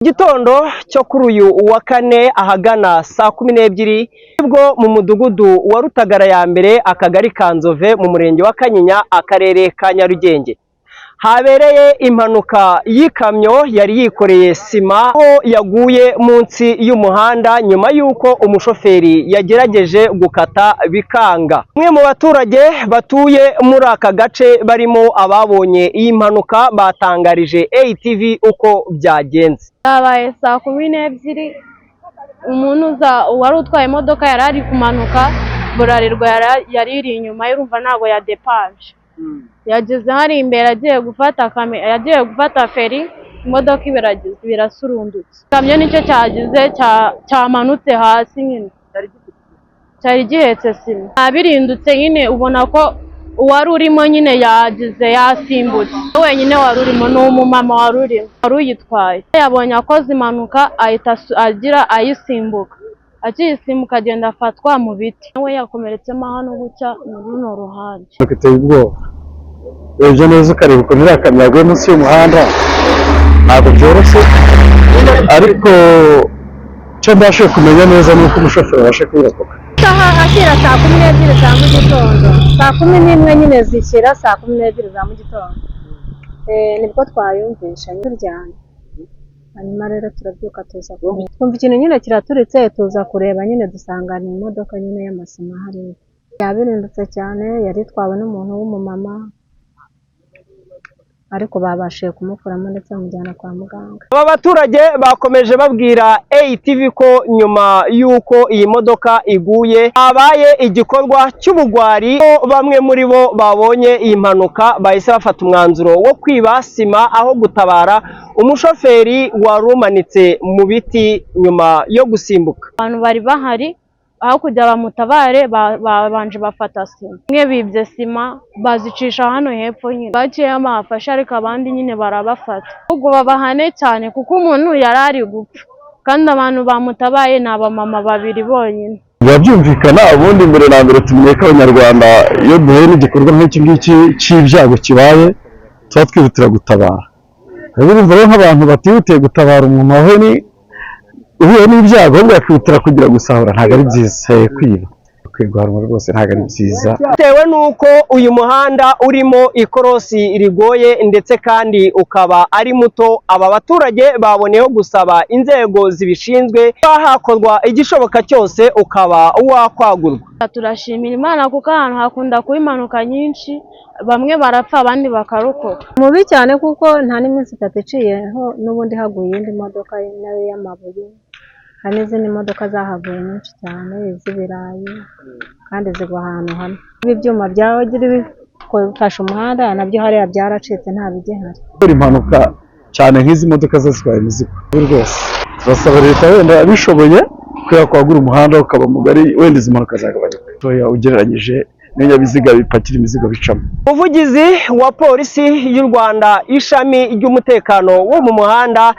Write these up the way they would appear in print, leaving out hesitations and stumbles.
Gitondo cyo kuri uyu wa kane ahagana saa 12 nibwo mu mudugudu wa Rutagara ya mbere akagari ka Nzove mu murenge wa Kanyinya akarere ka Nyarugenge habereye impanuka y'ikamyo yari yikoreye sima aho yaguye munsi y'umuhanda nyuma y'uko umushoferi yagerageje gukata bikanga. Umwe mu baturage batuye muri aka gace barimo ababonye iyi mpanuka batangarije ATV uko byagenze. Habaye saa 12 umuntu wari utwaye imodoka yari ari kumanuka burarirwa yari iri inyuma y'urumva ntago ya depaje. Yageze hari imbere agiye gufata feri, imodoka birasurundutse. Kamyo nicyo cyagize cyamanutse hasi nyine. Cyari gihetse sima. Abirindutse nyine ubona ko uwari urimo nyine yasimbutse. Wenyine wari urimo n'umumama wari uyitwaye. Yabonye akoze impanuka ahita ayisimbuka. Akiyisimbuka agenda afatwa mu biti. Nawe yakomeretsemo hano gucya muri runo ruhande. Kiteye ubwoba. Ejo neza ukareba ukuntu iriya kamyo yaguye munsi y'umuhanda ntabwo byoroshye, ariko icyo mbashe kumenya neza ni uko umushoferi abashe kurokoka. Ashyira saa 12 za mu gitondo, saa 11 nyine zishyira saa 12 za mu gitondo. Nibwo twayumvisha turyana. Hanyuma rero turabyuka tuza kumva ikintu nyine kiraturitse, tuza kureba nyine dusanga ni imodoka nyine y'amasima hariya. Yabirindutse cyane, yari twawe n'umuntu w'umumama, ariko babashije kumukuramo ndetse bamujyana kwa muganga. Aba baturage bakomeje babwira ATV ko nyuma y'uko iyi modoka iguye habaye igikorwa cy'ubugwari, bamwe muri bo babonye iyi mpanuka bahise bafata umwanzuro wo kwiba sima aho gutabara umushoferi wari umanitse mu biti nyuma yo gusimbuka. Abantu bari bahari aho kujya bamutabare babanje bafata sima. Mwe bibye sima bazicisha hano hepfo nyine. Baciye amafasha ariko abandi nyine barabafata. Ubwo babahane cyane kuko umuntu yari ari gupfa. Kandi abantu bamutabaye ni abamama babiri bonyine. Byumvikana ubundi mbere na mbere tumenye ko Abanyarwanda iyo duhuye n'igikorwa nk'iki ngiki cy'ibyago kibaye tuba twihutira gutabara. Urumva rero nk'abantu batihutiye gutabara umuntu wahuye uhuye n'ibyago ahubwo yakihutira kugira gusahura, ntabwo ari byiza. Kwiba kwirwara rwose ntabwo ari byiza, bitewe n'uko uyu muhanda urimo ikorosi rigoye ndetse kandi ukaba ari muto. Aba baturage baboneyeho gusaba inzego zibishinzwe hakorwa igishoboka cyose ukaba wakwagurwa. Turashimira Imana kuko ahantu hakunda kuba impanuka nyinshi, bamwe barapfa abandi bakarokoka. Mubi cyane kuko nta n'iminsi itatu iciyeho n'ubundi haguye indi modoka nayo y'amabuye. Hari n'izindi modoka zahaguye nyinshi cyane z'ibirayi kandi zigwa ahantu hamwe. Ibyuma byagira bifasha umuhanda nabyo hariya byaracitse nta bigihari. Impanuka cyane nk'izi modoka zitwaye imizigo rwose turasaba leta wenda bishoboye kwagura umuhanda ukaba mugari, wenda izi mpanuka zagabanuka ugereranyije n'ibinyabiziga bipakira imizigo bicamo. Umuvugizi wa polisi y'u Rwanda ishami ry'umutekano wo mu muhanda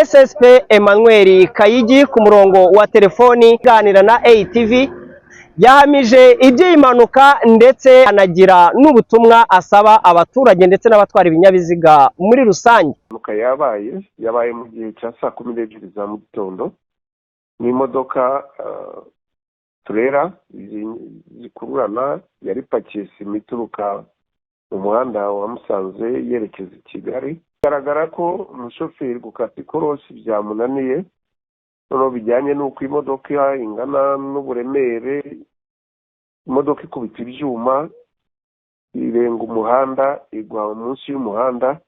SSP Emmanuel Kayigi ku murongo wa telefoni ganira na ATV yahamije iby'iyi mpanuka ndetse anagira n'ubutumwa asaba abaturage ndetse n'abatwara ibinyabiziga muri rusange. Impanuka yabaye mu gihe cya saa 12 za mu gitondo n'imodoka turera zikururana yari pakiye sima ituruka mu muhanda wa Musanze yerekeza i Kigali. Bigaragara ko umushoferi gukata ikorosi byamunaniye, noneho bijyanye n'uko imodoka ingana n'uburemere, imodoka ikubita ibyuma irenga umuhanda igwa munsi y'umuhanda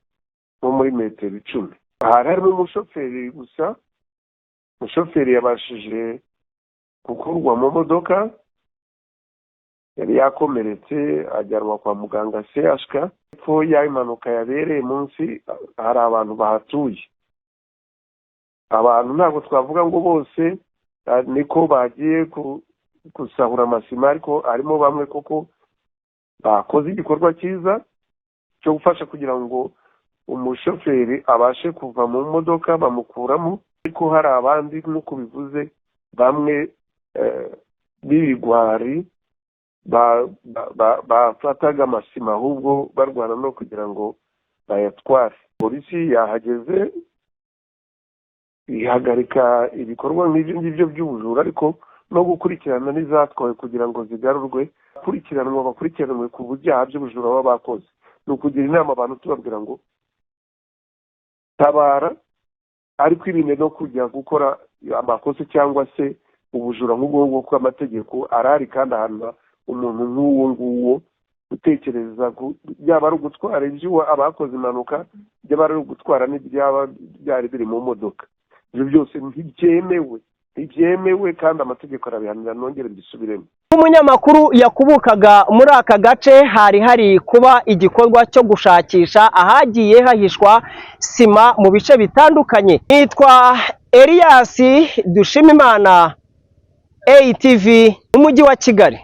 nko muri metero 10. Hari harimo umushoferi gusa. Umushoferi yabashije gukurwa mu modoka, yari yakomeretse ajyanwa kwa muganga CHK. Epfo y'impanuka yabereye munsi hari abantu bahatuye. Abantu ntabwo twavuga ngo bose niko bagiye gusahura amasima, ariko harimo bamwe koko bakoze igikorwa cyiza cyo gufasha kugira ngo umushoferi abashe kuva mu modoka bamukuramo, ariko hari abandi nk'uko bivuze bamwe b'ibigwari bafataga amasima ahubwo barwana no kugira ngo bayatware. Polisi yahageze ihagarika ibikorwa nk'ibyo ngibyo by'ubujura ariko no gukurikirana n'izatwawe kugira ngo zigarurwe bakurikiranwe ku byaha by'ubujura baba bakoze. Ni ukugira inama abantu tubabwira ngo tabara ariko irinde no kujya gukora amakosa cyangwa se ubujura nk'ubwo kuko amategeko arahari kandi ahantu umuntu nk'uwo nguwo gutekereza byaba ari ugutwara ibyo abakoze impanuka byaba ari ugutwara n'ibyaba byari biri mu modoka. Ibyo byose ntibyemewe kandi amategeko arabihanira. Nongere mbisubiremo. Umunyamakuru yakubukaga muri aka gace hari kuba igikorwa cyo gushakisha ahagiye hahishwa sima mu bice bitandukanye. Nitwa Elias Dushimimana, ATV, umujyi wa Kigali.